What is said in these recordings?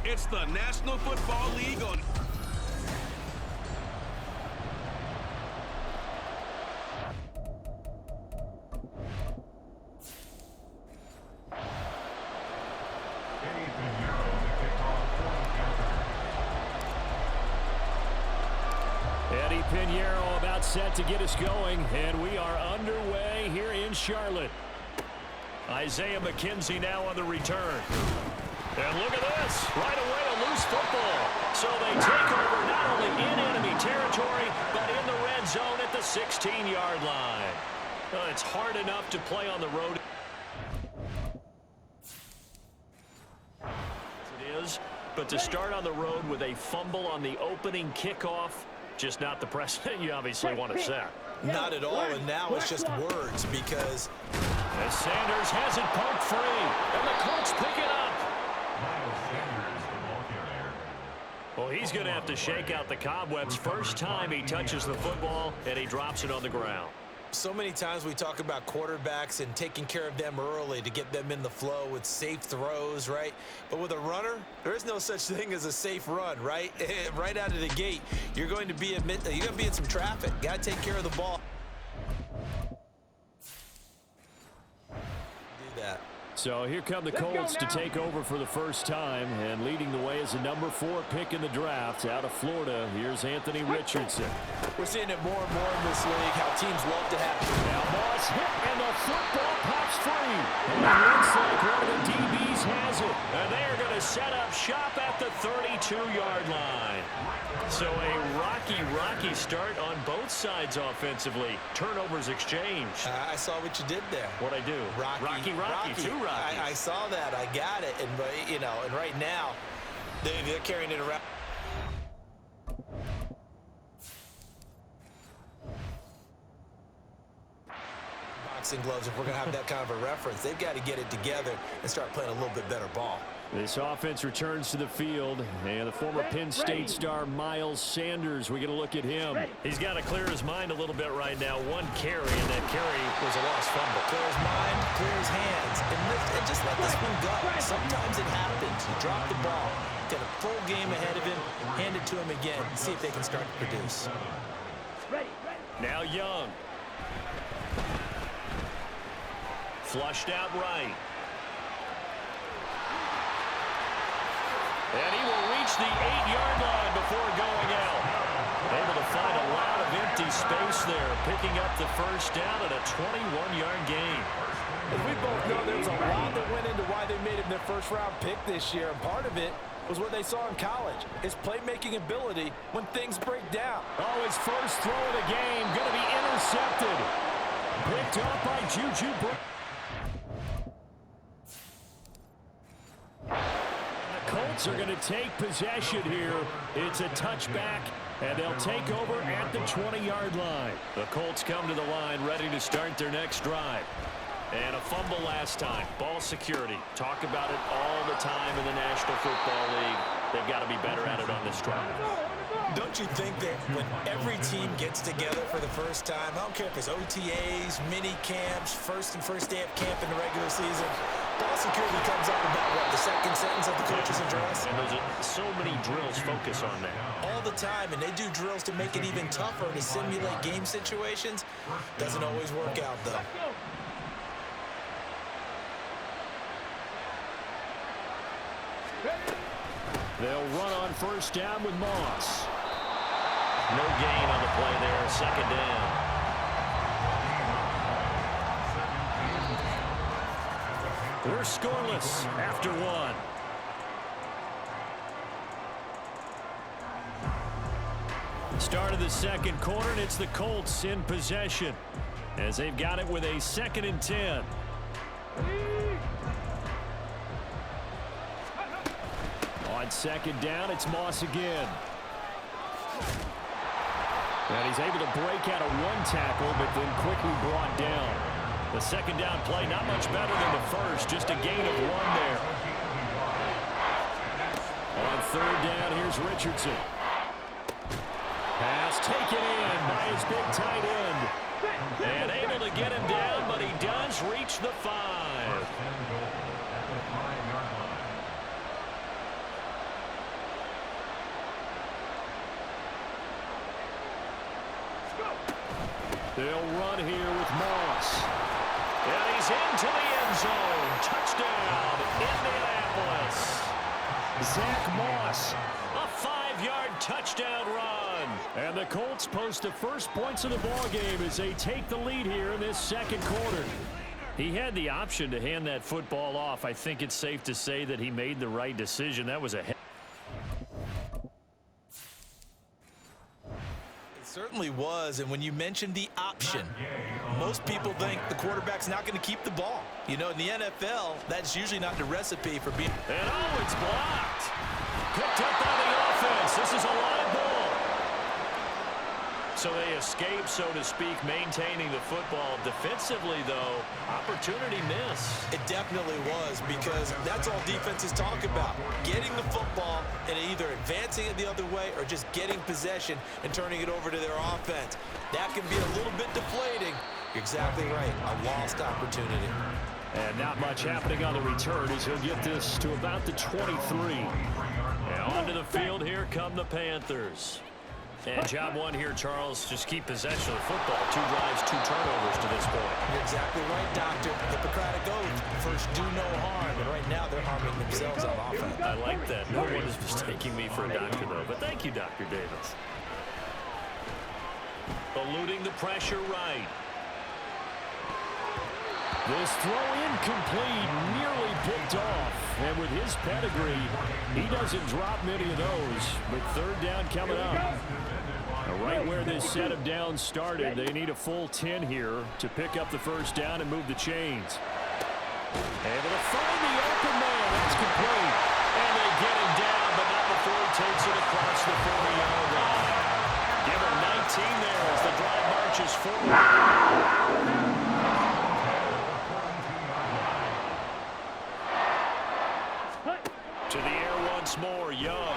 It's the National Football League on. Eddie Pinheiro about set to get us going, and we are underway here in Charlotte. Isaiah McKenzie now on the return. And look at this. Right away, a loose football. So they take over not only in enemy territory, but in the red zone at the 16-yard line. It's hard enough to play on the road. It is, but to start on the road with a fumble on the opening kickoff, just not the precedent you obviously want to set. Not at all, and now it's just words because... As Sanders has it poked free, and the Colts pick it up. Well, he's going to have to shake out the cobwebs. First time he touches the football, and he drops it on the ground. So many times we talk about quarterbacks and taking care of them early to get them in the flow with safe throws, right? But with a runner, there is no such thing as a safe run, right? Right out of the gate, you're going to be in some traffic. Got to take care of the ball. Do that. So here come the Colts to take over for the first time, and leading the way is the number 4 pick in the draft out of Florida. Here's Anthony Richardson. We're seeing it more and more in this league, how teams love to have... Now Moss hit, and the football pops free. And it looks like one of the DBs has it. And they are going to set up shop at the 32-yard line. So a rocky start on both sides offensively. Turnovers exchanged. I saw what you did there. What'd I do? Rocky. Two Rockies. I saw that. I got it. And, you know, and right now, they're carrying it around. Boxing gloves, if we're going to have that kind of a reference, they've got to get it together and start playing a little bit better ball. This offense returns to the field, and the former Penn State star Miles Sanders, we're going to look at him. He's got to clear his mind a little bit right now. One carry, and that carry was a lost fumble. Clear his mind, clear his hands, and just let this one go. Sometimes it happens. You drop the ball, got a full game ahead of him, hand it to him again, see if they can start to produce. Now Young. Flushed out right. And he will reach the 8-yard line before going out. Able to find a lot of empty space there, picking up the first down at a 21-yard gain. As we both know, there was a lot that went into why they made him their first-round pick this year, and part of it was what they saw in college, his playmaking ability when things break down. Oh, his first throw of the game going to be intercepted. Picked up by Juju. Colts are going to take possession here. It's a touchback, and they'll take over at the 20-yard line. The Colts come to the line ready to start their next drive. And a fumble last time. Ball security. Talk about it all the time in the National Football League. They've got to be better at it on this drive. Don't you think that when every team gets together for the first time, I don't care if it's OTAs, mini camps, first day of camp in the regular season, ball security comes up about, what, the second sentence of the coach's address? And there's so many drills focus on that. All the time, and they do drills to make it even tougher to simulate game situations. Doesn't always work out, though. They'll run on first down with Moss. No gain on the play there, second down. We're scoreless after one. Start of the second quarter, and it's the Colts in possession as they've got it with a 2nd and 10. On second down, it's Moss again. And he's able to break out of one tackle, but then quickly brought down. The second down play, not much better than the first, just a gain of 1 there. On third down, here's Richardson. Pass taken in by his big tight end. And able to get him down, but he does reach the 5. They'll run here with Moss. And he's into the end zone. Touchdown, Indianapolis. Zach Moss, a 5-yard touchdown run. And the Colts post the first points of the ball game as they take the lead here in this second quarter. He had the option to hand that football off. I think it's safe to say that he made the right decision. That was a Certainly was, and when you mentioned the option, most people think the quarterback's not going to keep the ball. You know, in the NFL, that's usually not the recipe for being... And oh, it's blocked. Picked up by the offense. This is a live ball. So they escape, so to speak, maintaining the football. Defensively, though, opportunity miss. It definitely was, because that's all defenses talk about. Getting the football and either advancing it the other way or just getting possession and turning it over to their offense. That can be a little bit deflating. You're exactly right. A lost opportunity. And not much happening on the return as he'll get this to about the 23. And onto the field, here come the Panthers. And job one here, Charles, just keep possession of the football. 2 drives, 2 turnovers to this point. You're exactly right, Doctor. Hippocratic oath. First, do no harm. And right now, they're harming themselves on offense. I like that. No one is mistaking me for a doctor, though. But thank you, Dr. Davis. Eluding the pressure right. This throw incomplete, nearly picked off. And with his pedigree, he doesn't drop many of those. But third down coming up. Right where this set of downs started, they need a full 10 here to pick up the first down and move the chains. Able to find the open man. That's complete. And they get him down, but not before he takes it across the 40-yard line. Give him 19 there as the drive marches forward. To the air once more, Young.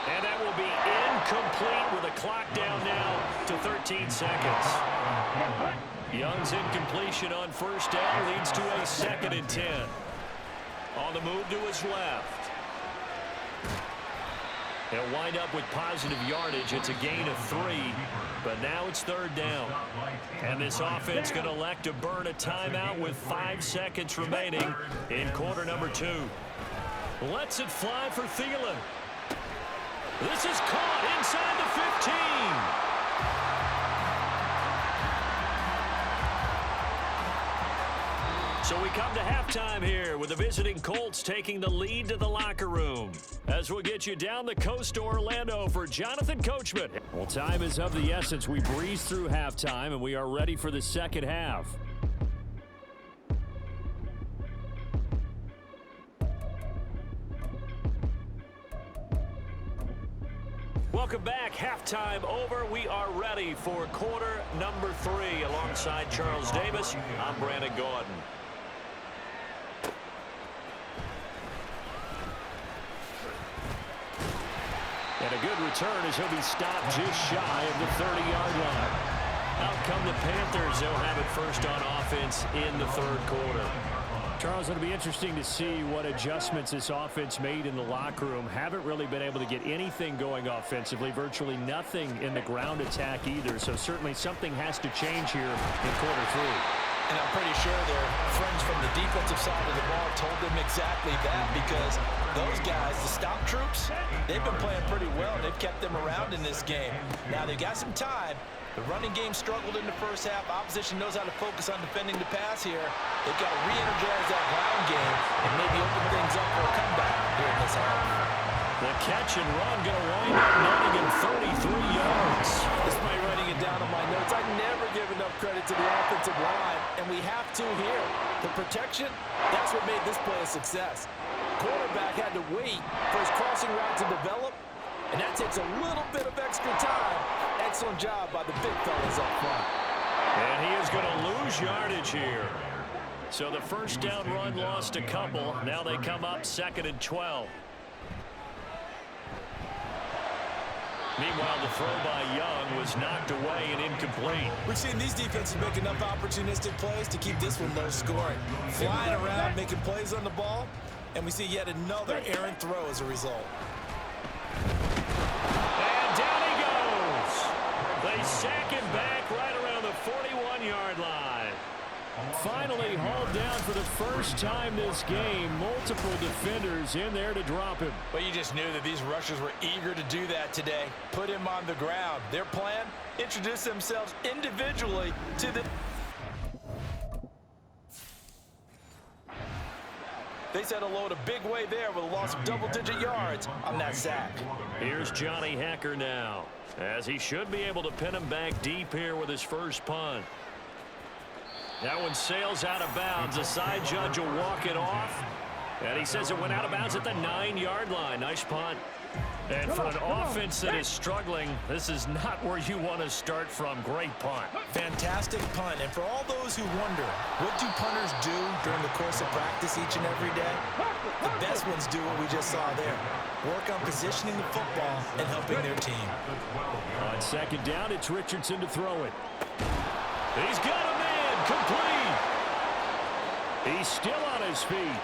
And that will be incomplete with a clock down now to 13 seconds. Young's incompletion on first down leads to a 2nd and 10. On the move to his left. He'll wind up with positive yardage. It's a gain of 3, but now it's 3rd down. And this offense going to elect to burn a timeout with 5 seconds remaining in quarter number 2. Lets it fly for Thielen. This is caught inside the 15. So we come to halftime here with the visiting Colts taking the lead to the locker room. As we'll get you down the coast to Orlando for Jonathan Coachman. Well, time is of the essence. We breeze through halftime, and we are ready for the second half. Welcome back. Halftime over. We are ready for quarter number 3. Alongside Charles Davis, I'm Brandon Gordon. And a good return as he'll be stopped just shy of the 30-yard line. Out come the Panthers. They'll have it first on offense in the 3rd quarter. Charles, it'll be interesting to see what adjustments this offense made in the locker room. Haven't really been able to get anything going offensively. Virtually nothing in the ground attack either. So certainly something has to change here in quarter 3. And I'm pretty sure their friends from the defensive side of the ball told them exactly that, because those guys, the stop troops, they've been playing pretty well, and they've kept them around in this game. Now, they've got some time. The running game struggled in the first half. Opposition knows how to focus on defending the pass here. They've got to re-energize that ground game and maybe open things up for a comeback here in this half. The catch and run going to wind up netting in 33 yards. This is my writing it down on my notes. I never give enough credit to the offensive line, and we have to here. The protection, that's what made this play a success. Quarterback had to wait for his crossing route to develop, and that takes a little bit of extra time. Excellent job by the big fellas up front. And he is going to lose yardage here. So the first down run lost a couple. Now they come up 2nd and 12. Meanwhile, the throw by Young was knocked away and incomplete. We've seen these defenses make enough opportunistic plays to keep this one low scoring. Flying around, making plays on the ball, and we see yet another errant throw as a result. And down he goes. They finally hauled down for the first time this game. Multiple defenders in there to drop him. But you just knew that these rushers were eager to do that today. Put him on the ground. Their plan, introduce themselves individually to the... They said hello to Big Way there with a loss of double-digit yards on that sack. Here's Johnny Hacker now, as he should be able to pin him back deep here with his first punt. That one sails out of bounds. The side judge will walk it off. And he says it went out of bounds at the 9-yard line. Nice punt. And for an offense that is struggling, this is not where you want to start from. Great punt. Fantastic punt. And for all those who wonder, what do punters do during the course of practice each and every day? The best ones do what we just saw there. Work on positioning the football and helping their team. On second down, it's Richardson to throw it. He's got a man. Complete. He's still on his feet.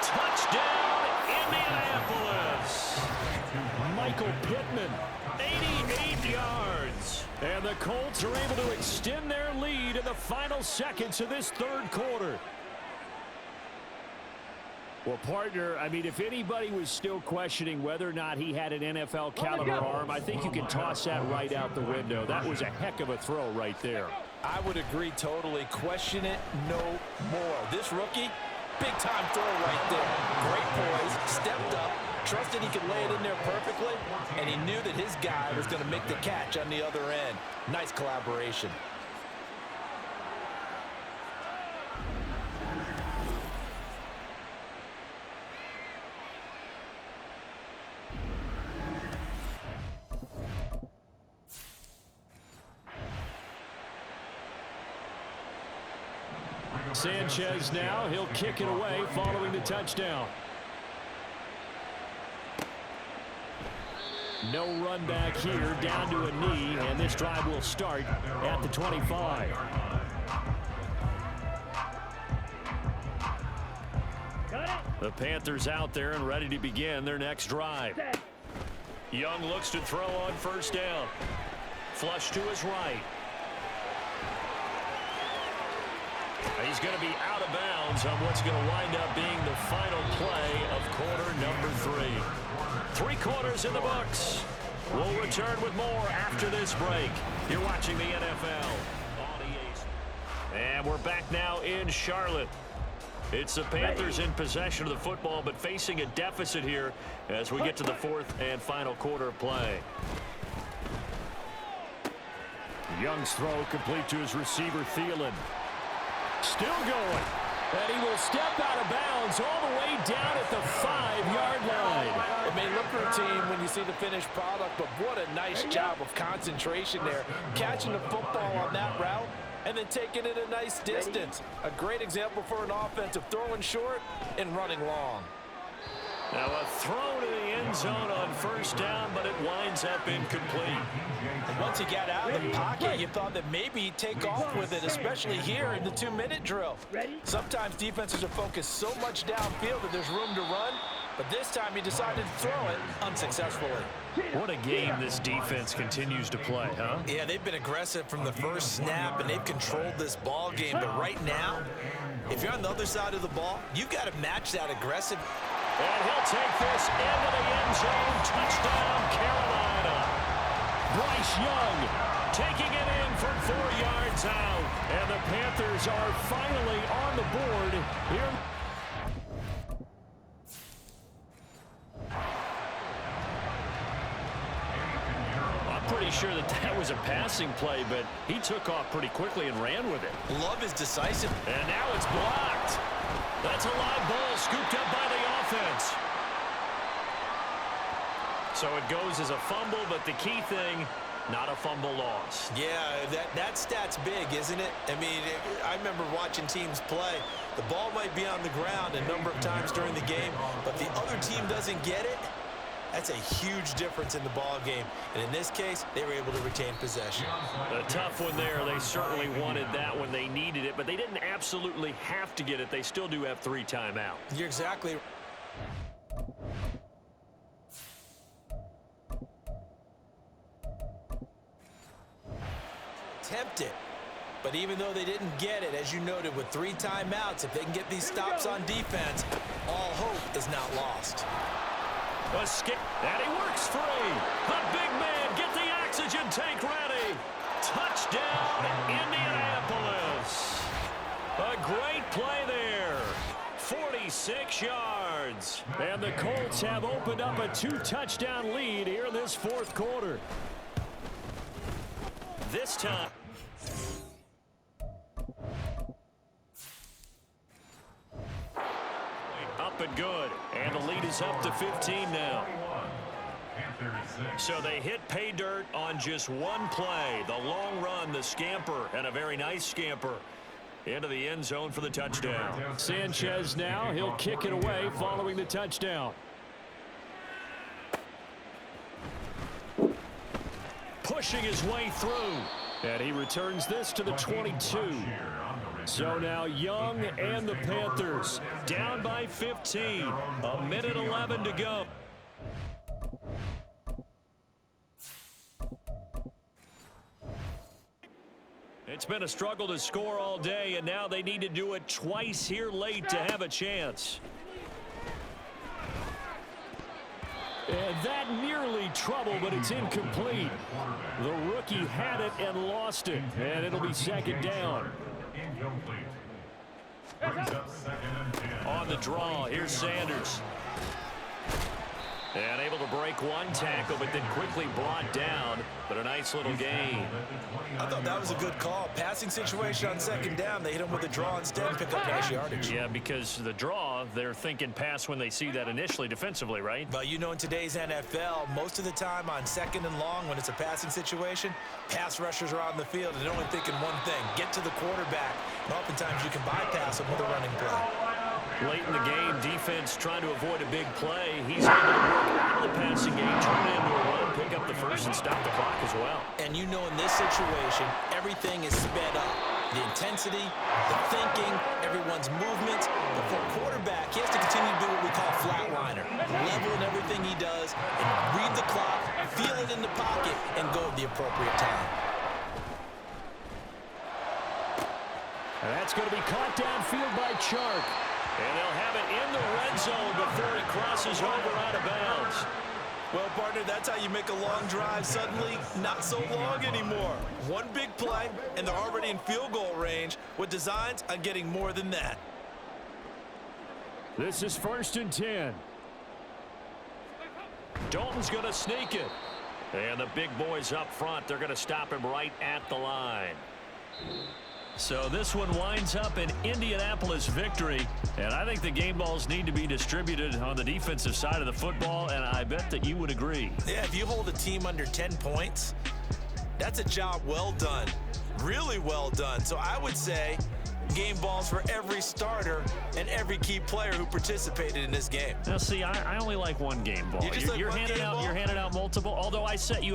Touchdown, Indianapolis. Michael Pittman, 88 yards. And the Colts are able to extend their lead in the final seconds of this third quarter. Well, partner, I mean, if anybody was still questioning whether or not he had an NFL caliber arm, I think you can toss that right out the window. That was a heck of a throw right there. I would agree totally. Question it no more. This rookie, big-time throw right there. Great poise, stepped up, trusted he could lay it in there perfectly, and he knew that his guy was going to make the catch on the other end. Nice collaboration. Sanchez now, he'll kick it away following the touchdown. No run back here, down to a knee, and this drive will start at the 25. The Panthers out there and ready to begin their next drive. Young looks to throw on first down. Flush to his right. He's going to be out of bounds on what's going to wind up being the final play of quarter number 3. 3 quarters in the books. We'll return with more after this break. You're watching the NFL on EA. And we're back now in Charlotte. It's the Panthers in possession of the football, but facing a deficit here as we get to the 4th and final quarter of play. Young's throw complete to his receiver, Thielen. Still going. And he will step out of bounds all the way down at the 5-yard line. It may look routine when you see the finished product, but what a nice job of concentration there. Catching the football on that route and then taking it a nice distance. A great example for an offensive throwing short and running long. Now a throw to the end zone on first down, but it winds up incomplete. Once he got out of the pocket, you thought that maybe he'd take off with it, especially here in the 2-minute drill. Sometimes defenses are focused so much downfield that there's room to run, but this time he decided to throw it unsuccessfully. What a game this defense continues to play, huh? Yeah, they've been aggressive from the first snap, and they've controlled this ball game. But right now, if you're on the other side of the ball, you've got to match that aggressive. And he'll take this into the end zone. Touchdown, Carolina. Bryce Young taking it in from 4 yards out. And the Panthers are finally on the board here. I'm pretty sure that was a passing play, but he took off pretty quickly and ran with it. Love is decisive. And now it's blocked. That's a live ball scooped up by the offense. So it goes as a fumble, but the key thing, not a fumble loss. Yeah, that stat's big, isn't it? I mean, I remember watching teams play. The ball might be on the ground a number of times during the game, but the other team doesn't get it. That's a huge difference in the ball game. And in this case, they were able to retain possession. A tough one there. They certainly wanted that when they needed it, but they didn't absolutely have to get it. They still do have 3 timeouts. You're exactly right. Attempt it. But even though they didn't get it, as you noted, with 3 timeouts, if they can get these stops on defense, all hope is not lost. A skip, and he works free. The big man, get the oxygen tank ready. Touchdown, Indianapolis. A great play there. 46 yards. And the Colts have opened up a 2-touchdown lead here in this 4th quarter. This time. Up and good. And the lead is up to 15 now. So they hit pay dirt on just one play. The long run, the scamper, and a very nice scamper into the end zone for the touchdown. Sanchez now, he'll kick it away following the touchdown. Pushing his way through. And he returns this to the 22. So now Young and the Panthers down by 15. A minute 11 to go. It's been a struggle to score all day, and now they need to do it twice here late to have a chance. And that nearly trouble, but it's incomplete. The rookie had it and lost it, and it'll be 2nd down. On the draw, here's Sanders. And able to break one tackle, but then quickly brought down. But a nice little gain. I thought that was a good call. Passing situation on 2nd down. They hit him with a draw instead and pick up nice yardage. Yeah, because the draw, they're thinking pass when they see that initially defensively, right? But you know, in today's NFL, most of the time on 2nd and long, when it's a passing situation, pass rushers are on the field and they're only thinking one thing: get to the quarterback. And oftentimes you can bypass them with a running play. Late in the game, defense trying to avoid a big play. He's able to work out of the passing game, turn it into a run, pick up the first, and stop the clock as well. And you know, in this situation, everything is sped up. The intensity, the thinking, everyone's movements. But for a quarterback, he has to continue to do what we call flatliner. Level in everything he does, and read the clock, feel it in the pocket, and go at the appropriate time. And that's going to be caught downfield by Chark. And they'll have it in the red zone before he crosses over out of bounds. Well, partner, that's how you make a long drive suddenly not so long anymore. One big play, and they're already in field goal range with designs on getting more than that. This is 1st and 10. Dalton's going to sneak it. And the big boys up front, they're going to stop him right at the line. So this one winds up an Indianapolis victory, and I think the game balls need to be distributed on the defensive side of the football, and I bet that you would agree. Yeah, if you hold a team under 10 points, that's a job well done, really well done. So I would say game balls for every starter and every key player who participated in this game. Now, see, I only like one game ball. You just like you're one handing game out ball? You're handing out multiple, although I set you